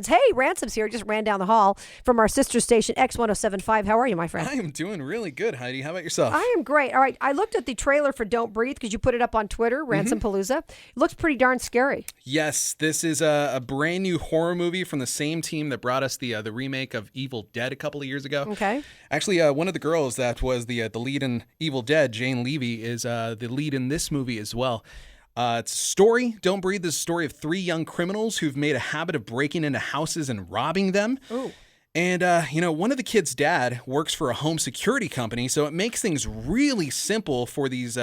Hey, Ransom's here. Just ran down the hall from our sister station, X1075. How are you, my friend? I am doing really good, Heidi. How about yourself? I am great. All right. I looked at the trailer for Don't Breathe because you put it up on Twitter, Ransom Palooza. It looks pretty darn scary. Yes, this is a brand new horror movie from the same team that brought us the remake of Evil Dead a couple of years ago. Okay. Actually, one of the girls that was the lead in Evil Dead, Jane Levy, is the lead in this movie as well. It's a story, Don't Breathe, is a story of three young criminals who've made a habit of breaking into houses and robbing them. Ooh. And, one of the kids' dad works for a home security company, so it makes things really simple for these,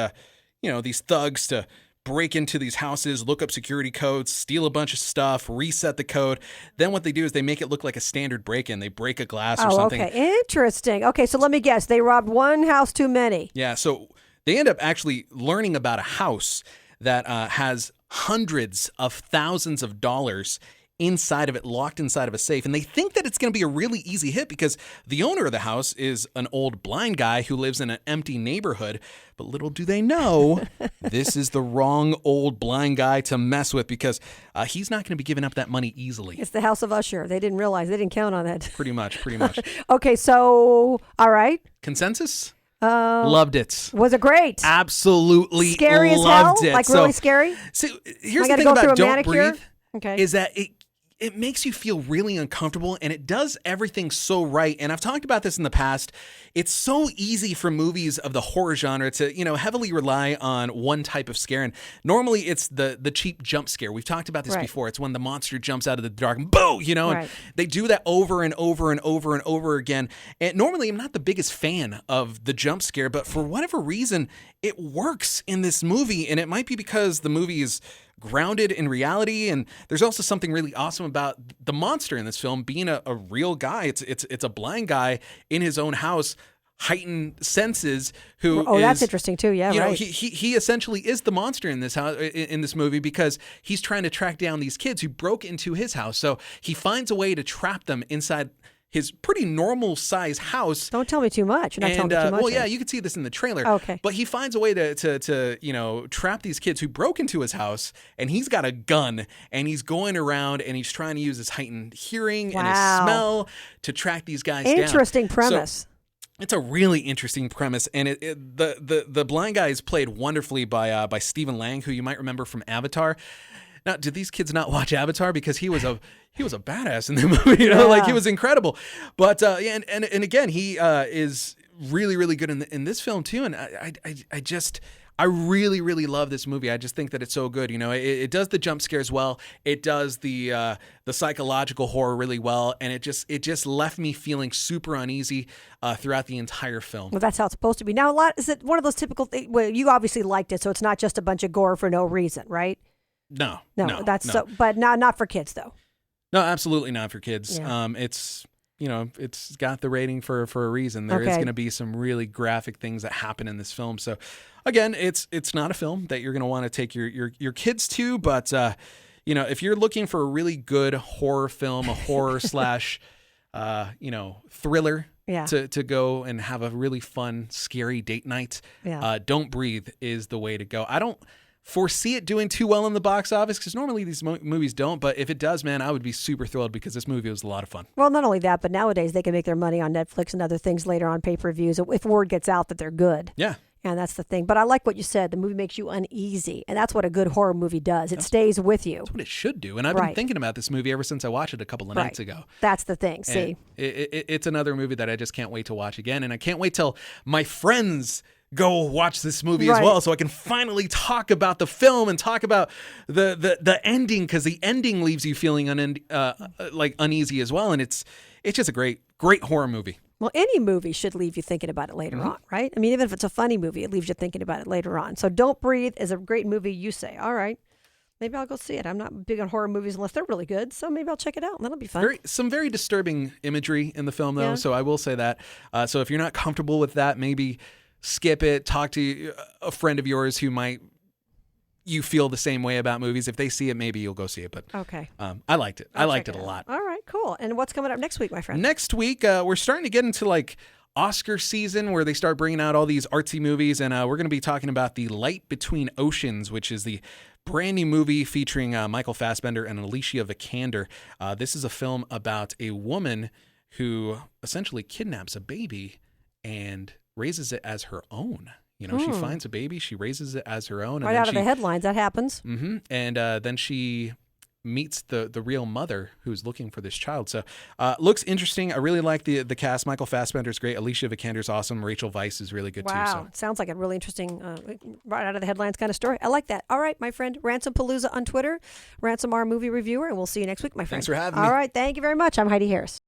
these thugs to break into these houses, look up security codes, steal a bunch of stuff, reset the code. Then what they do is they make it look like a standard break-in. They break a glass or something. Okay. Interesting. Okay, so let me guess. They robbed one house too many. Yeah, so they end up actually learning about a house that has hundreds of thousands of dollars inside of it, locked inside of a safe. And they think that it's going to be a really easy hit because the owner of the house is an old blind guy who lives in an empty neighborhood. But little do they know, this is the wrong old blind guy to mess with because he's not going to be giving up that money easily. It's the House of Usher. They didn't realize. They didn't count on that. Pretty much. Okay, so, all right. Consensus? Loved it. Was it great? Absolutely scary as hell? loved it. Like really scary? So here's I the gotta thing go about through a Don't manicure? Breathe Okay. is that it makes you feel really uncomfortable and it does everything so right. And I've talked about this in the past. It's so easy for movies of the horror genre to, heavily rely on one type of scare. And normally it's the cheap jump scare. We've talked about this before. It's when the monster jumps out of the dark and boom, and they do that over and over and over and over again. And normally I'm not the biggest fan of the jump scare, but for whatever reason, it works in this movie. And it might be because the movie is grounded in reality, and there's also something really awesome about the monster in this film being a real guy. It's a blind guy in his own house, heightened senses. That's interesting too. Yeah, right. He essentially is the monster in this house in this movie because he's trying to track down these kids who broke into his house. So he finds a way to trap them inside his pretty normal size house. Don't tell me too much. You're not telling me too much. Well, yeah, you can see this in the trailer. Okay. But he finds a way to trap these kids who broke into his house, and he's got a gun, and he's going around, and he's trying to use his heightened hearing and his smell to track these guys down. Interesting premise. So, it's a really interesting premise, and the blind guy is played wonderfully by Stephen Lang, who you might remember from Avatar. Now, did these kids not watch Avatar? Because he was a badass in the movie, like he was incredible. But and again, he is really, really good in this film too. And I really, really love this movie. I just think that it's so good. It does the jump scares well. It does the psychological horror really well, and it just left me feeling super uneasy throughout the entire film. Well, that's how it's supposed to be. Now, is it one of those typical things? Well, you obviously liked it, so it's not just a bunch of gore for no reason, right? No, So, but not for kids though. No, absolutely not for kids. Yeah. It's got the rating for a reason. There is going to be some really graphic things that happen in this film. So, again, it's not a film that you're going to want to take your kids to. But if you're looking for a really good horror film, a horror slash thriller. Yeah. To go and have a really fun, scary date night. Yeah. Don't Breathe is the way to go. I don't foresee it doing too well in the box office because normally these movies don't, but if it does, man, I would be super thrilled because this movie was a lot of fun. Well, not only that, but nowadays they can make their money on Netflix and other things later on pay-per-views if word gets out that they're good. Yeah. And that's the thing. But I like what you said. The movie makes you uneasy, and that's what a good horror movie does. It stays with you. That's what it should do. And I've been thinking about this movie ever since I watched it a couple of nights ago. That's the thing. See? It's another movie that I just can't wait to watch again, and I can't wait till my friends go watch this movie as well, so I can finally talk about the film and talk about the ending, because the ending leaves you feeling uneasy as well, and it's just a great horror movie. Well, any movie should leave you thinking about it later on, right? I mean, even if it's a funny movie, it leaves you thinking about it later on. So Don't Breathe is a great movie. You say, all right, maybe I'll go see it. I'm not big on horror movies unless they're really good, so maybe I'll check it out, and that'll be fun. Some very disturbing imagery in the film, though, so I will say that. So if you're not comfortable with that, maybe skip it. Talk to a friend of yours who might you feel the same way about movies. If they see it, maybe you'll go see it. But okay, I liked it. I liked it a lot. All right, cool. And what's coming up next week, my friend? Next week, we're starting to get into like Oscar season where they start bringing out all these artsy movies, and we're going to be talking about The Light Between Oceans, which is the brand new movie featuring Michael Fassbender and Alicia Vikander. This is a film about a woman who essentially kidnaps a baby and raises it as her own. You know, she finds a baby, she raises it as her own. Right out of the headlines, that happens. Mm-hmm. And then she meets the real mother who's looking for this child. So looks interesting. I really like the cast. Michael Fassbender's great. Alicia Vikander's awesome. Rachel Weisz is really good too. Wow. Sounds like a really interesting, right out of the headlines kind of story. I like that. All right, my friend. Ransom Palooza on Twitter. Ransom, our movie reviewer. And we'll see you next week, my friend. Thanks for having me. All right. Thank you very much. I'm Heidi Harris.